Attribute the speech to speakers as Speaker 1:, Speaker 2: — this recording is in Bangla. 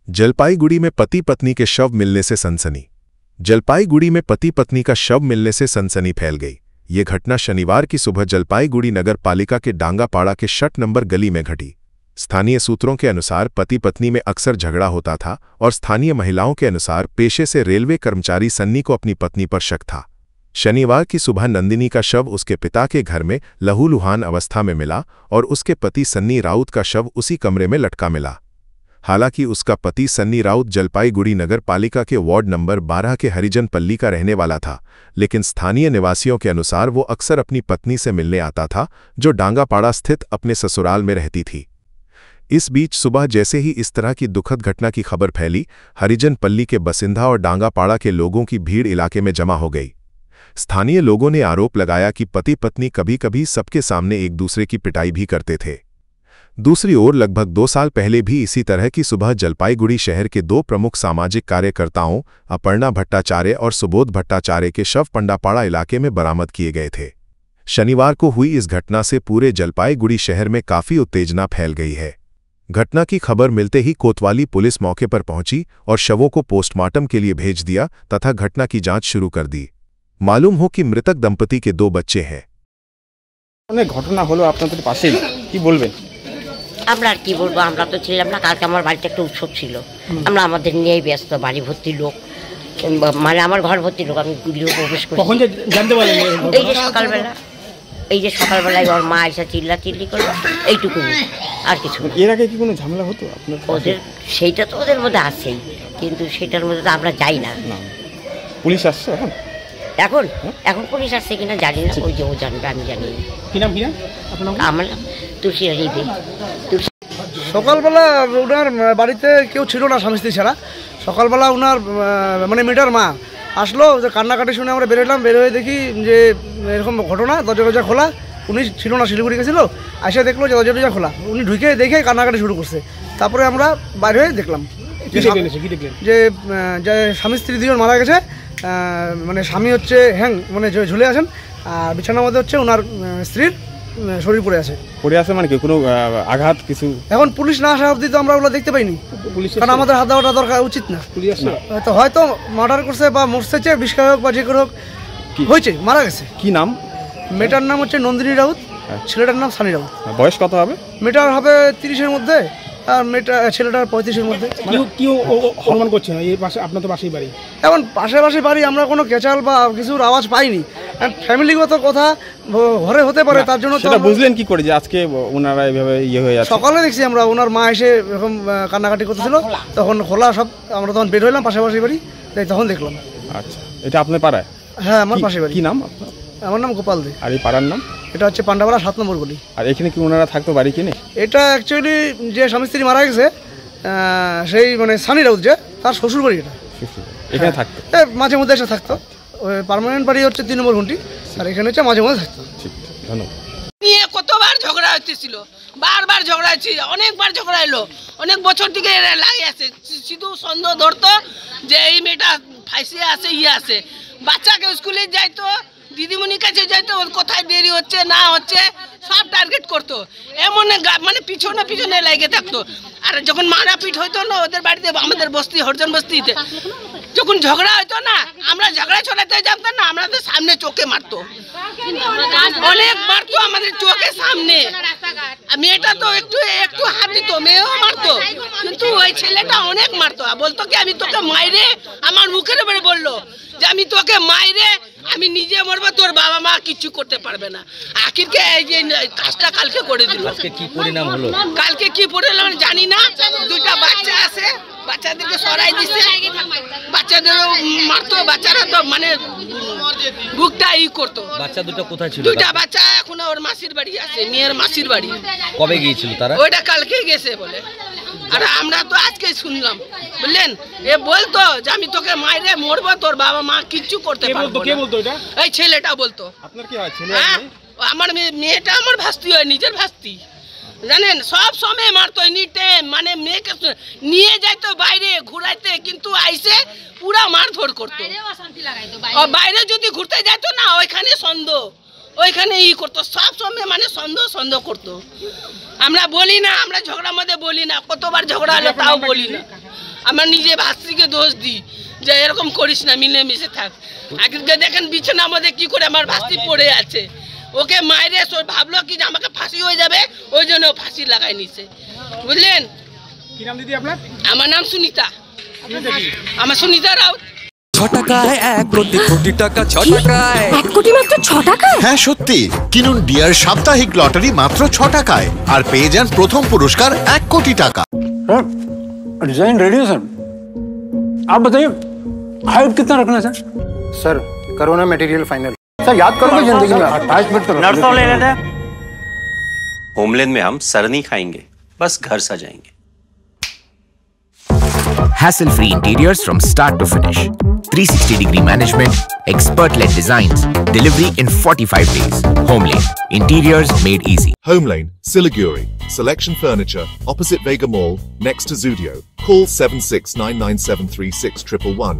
Speaker 1: जलपाईगुड़ी में पति पत्नी के शव मिलने से सनसनी। जलपाईगुड़ी में पति पत्नी का शव मिलने से सनसनी फैल गई। ये घटना शनिवार की सुबह जलपाईगुड़ी नगर पालिका के डांगापाड़ा के 6 नंबर गली में घटी। स्थानीय सूत्रों के अनुसार पति पत्नी में अक्सर झगड़ा होता था और स्थानीय महिलाओं के अनुसार पेशे से रेलवे कर्मचारी सन्नी को अपनी पत्नी पर शक था। शनिवार की सुबह नंदिनी का शव उसके पिता के घर में लहूलुहान अवस्था में मिला और उसके पति सन्नी राउत का शव उसी कमरे में लटका मिला। हालांकि उसका पति सन्नी राउत जलपाईगुड़ी नगर पालिका के वार्ड नंबर 12 के हरिजन पल्ली का रहने वाला था, लेकिन स्थानीय निवासियों के अनुसार वो अक्सर अपनी पत्नी से मिलने आता था, जो डांगापाड़ा स्थित अपने ससुराल में रहती थी। इस बीच सुबह जैसे ही इस तरह की दुखद घटना की खबर फैली, हरिजन पल्ली के बसिंदा और डांगापाड़ा के लोगों की भीड़ इलाके में जमा हो गई। स्थानीय लोगों ने आरोप लगाया कि पति पत्नी कभी कभी सबके सामने एक दूसरे की पिटाई भी करते थे। दूसरी ओर लगभग 2 साल पहले भी इसी तरह की सुबह जलपाईगुड़ी शहर के 2 प्रमुख सामाजिक कार्यकर्ताओं अपर्णा भट्टाचार्य और सुबोध भट्टाचार्य के शव पंडापाड़ा इलाके में बरामद किए गए थे। शनिवार को हुई इस घटना से पूरे जलपाईगुड़ी शहर में काफी उत्तेजना फैल गई है। घटना की खबर मिलते ही कोतवाली पुलिस मौके पर पहुंची और शवों को पोस्टमार्टम के लिए भेज दिया तथा घटना की जांच शुरू कर दी। मालूम हो कि मृतक दंपति के 2 बच्चे हैं।
Speaker 2: घटना হলো আপনাদের পাশেই, কি বলবেন?
Speaker 3: আমরা আর কি বলবো, আমরা তো ছিলাম না। কালকে আমার বাড়িতে একটা উৎসব ছিল, আমরা আমাদের নিয়েই ব্যস্ত। বাড়ি ভর্তি লোক, মানে আমার ঘর ভর্তি লোক। আমি গৃহ প্রবেশ করি।
Speaker 2: কখন জানতে পারলেন?
Speaker 3: এই যে সকালবেলায় ওর মা এসে চিল্লাচিল্লি করলো, এইটুকু, আর কিছু।
Speaker 2: এর আগে কি কোনো ঝামেলা হতো আপনার?
Speaker 3: ওদের সেইটা তো ওদের মধ্যে আছেই, কিন্তু সেটার মধ্যে তো আমরা যাই না।
Speaker 2: পুলিশ আসছে এখন?
Speaker 3: এখন পুলিশ আসছে কিনা জানি না, ওই যে ও জানবে, আমি জানি না।
Speaker 2: কি নাম আপনার?
Speaker 3: আমার নাম তুলসী রানী দে।
Speaker 4: সকালবেলা ওনার বাড়িতে কেউ ছিল না, স্বামী স্ত্রী ছাড়া। সকালবেলা ওনার মানে মেয়েটার মা আসলো, যে কান্নাকাটি শুনে আমরা বেরোলাম। বেরোয় দেখি যে এরকম ঘটনা, দরজা খোলা। উনি ছিল না, শিলিগুড়ি গেছিলো। এসে দেখলো যে দরজা খোলা। উনি ঢুকে দেখে কান্নাকাটি শুরু করছে। তারপরে আমরা বাইরে হয়ে দেখলাম যে স্বামী স্ত্রী 2 জন মারা গেছে। মানে স্বামী হচ্ছে মানে ঝুলে আছেন, আর বিছানার মধ্যে হচ্ছে ওনার স্ত্রীর শরীর পড়ে আছে।
Speaker 2: মানে কি কোনো আঘাত কিছু? এখন
Speaker 4: পুলিশ না আসা অবধি তো আমরা ওগুলো দেখতে পাইনি, কারণ আমাদের হাত দেওয়াটা দরকার উচিত না। তো হয়তো মার্ডার করছে বা মরছে, বিষয় হোক বা যে করে হোক হয়েছে, মারা গেছে।
Speaker 2: কি নাম?
Speaker 4: মেয়েটার নাম হচ্ছে নন্দিনী রাউত, ছেলেটার নাম সানি রাউত।
Speaker 2: বয়স কত হবে?
Speaker 4: মেয়েটার হবে 30-এর মধ্যে, আর ছেলেটার 35-এর মধ্যে।
Speaker 2: অনুমান করছে না? এই পাশে আপনার তো পাশেই বাড়ি।
Speaker 4: এখন পাশাপাশি বাড়ি, আমরা কোনো কেচাল বা কিছুর আওয়াজ পাইনি। ফ্যামিলিগত কথা ঘরে হতে পারে, তার জন্য
Speaker 2: সেটা বুঝলেন কি করে যে আজকে ওনারা এইভাবে হয়ে যাচ্ছে?
Speaker 4: সকালে দেখছি আমরা ওনার মা এসে এরকম কান্নাকাটি করতেছিল, তখন খোলা সব। আমরা তখন বের হইলাম, পাশাপাশি বাড়ি, তাই তখন দেখলাম।
Speaker 2: আচ্ছা, এটা আপনার পাড়ায়?
Speaker 4: হ্যাঁ, আমার পাশে বাড়ি।
Speaker 2: কি নাম আপনার?
Speaker 4: আমার নাম গোপাল দে।
Speaker 2: আর এই পাড়ার নাম?
Speaker 4: এটা হচ্ছে পান্ডাপাড়া 7 নম্বর গলি।
Speaker 2: আর এখানে কি ওনারা থাকতো বাড়ি কিনে?
Speaker 4: এটা অ্যাকচুয়ালি যে স্বামী স্ত্রী মারা গেছে, সেই মানে সানি রাউত, যে তার শ্বশুর বাড়ি। এটা
Speaker 2: এখানে থাকতো,
Speaker 4: মাঝে মধ্যে এসে থাকতো। পার্মানেন্ট বাড়ি হচ্ছে 3 নম্বর ঘন্টি, আর এখানে হচ্ছে মাঝে মধ্যে থাকতো।
Speaker 2: ঠিক, ধন্যবাদ।
Speaker 5: নিয়ে কতবার ঝগড়া হতেছিল, বারবার ঝগড়া হচ্ছে, অনেকবার ঝগড়া এলো, অনেক বছর থেকে লাগে আছে। শুধু সন্দেহ ধরতো যে এই মেয়েটা ফাইসে আছে, আছে। বাচ্চাকে স্কুলে যাইতো, দিদিমণির কাছে যাইতো, কোথায় দেরি হচ্ছে না হচ্ছে সব টার্গেট করতো। এমন মানে পিছনে লেগে থাকতো। আর যখন মারাপিট হইতো না ওদের বাড়িতে, আমাদের বস্তি, হরজন বস্তিতে যখন ঝগড়া হইতো না, আমরা ঝগড়া ছড়াতে জানতাম না, আমাদের সামনে চোখে মারতো, অনেক মারতো আমাদের চোখের সামনে। মেয়েটা তো একটু হাত দিত, মেয়েও মারতো, কিন্তু ওই ছেলেটা অনেক মারতো। বলতো কি আমি তোকে মাইরে, আমার মুখের উপরে বললো যে আমি তোকে মাইরে আমি নিজে মরবো, তোর বাবা মা কিছু করতে পারবে না। আখিরকে এই যে কাজটা কালকে করে দিল।
Speaker 6: আজকে কি পরিণাম হলো?
Speaker 5: কালকে কি পরিণাম জানি না। 2টা বাচ্চা আছে, বাচ্চাদেরকে সরাই দিচ্ছে, বাচ্চাদেরও মারতো। বাচ্চারা তো মানে বুকটা করতো।
Speaker 6: বাচ্চা 2টা কোথায় ছিল?
Speaker 5: 2টা বাচ্চা এখন ওর মাসির বাড়ি আছে, মেয়ের মাসির বাড়ি।
Speaker 6: কবে গিয়েছিল তারা?
Speaker 5: ওইটা কালকে গেছে বলে। আর আমরা তো আজকে শুনলাম, বুঝলেন? এ বলতো যে আমি তোকে মাইরে মরবো, তোর বাবা মা কিচ্ছু করতে পারবে না।
Speaker 2: কে বলতো এটা?
Speaker 5: এই ছেলেটা বলতো।
Speaker 2: আপনার কি হয় ছেলে?
Speaker 5: আমার মেয়েটা আমার ভাস্তি হয়, নিজের ভাস্তি, জানেন। সব সময় মারতো, এনি টাইম। মানে মেয়েকে নিয়ে যাইতো বাইরে ঘুরাইতে, কিন্তু আইসে পুরা মারধর করতো। বাইরে যদি ঘুরতে যাইতো না, ওইখানে সন্দেহ, ওইখানে করতো সব সময়, মানে সন্দেহ করতো। আমরা বলি না, আমরা ঝগড়ার মধ্যে বলি না, কতবার ঝগড়া হলো তাও বলি না। আমার নিজে ভাস্ত্রীকে দোষ দিই যে এরকম করিস না, মিলেমিশে থাক। আজকে দেখেন বিছানা আমাদের কি করে আমার ভাস্ত্রী পড়ে আছে, ওকে মায়েরে ভাবলো কি যে আমাকে ফাঁসি হয়ে যাবে, ওই জন্য ফাঁসি লাগাই নিছে, বুঝলেন?
Speaker 2: কি নাম দিদি আপনার?
Speaker 5: আমার নাম সুনিতা, আমার সুনিতা রাউত।
Speaker 7: 6 টাকায় 1 কোটি কোটি টাকা, 6 টাকায়
Speaker 8: 1 কোটি মাত্র 6 টাকায়।
Speaker 9: হ্যাঁ সত্যি, কিনুন ডিয়ার সাপ্তাহিক লটারি মাত্র 6 টাকায় আর পেয়ে যান প্রথম পুরস্কার 1 কোটি টাকা।
Speaker 10: डिजाइन रेडी है सर, आप बताइए हाइट कितना रखना है sir? Corona material final sir, याद करोगे जिंदगी में 28 मिनट तो नर्सों ले लेते हैं।
Speaker 11: होमलैंड में हम सर नहीं खाएंगे, बस घर सजाएंगे।
Speaker 12: Hassle-free interiors from start to finish. 360-degree management, expert-led designs, delivery in 45 days. Homelane, interiors made easy.
Speaker 13: Homelane, Siliguri. Selection Furniture, opposite Vega Mall, next to Zudio. Call 7699736111.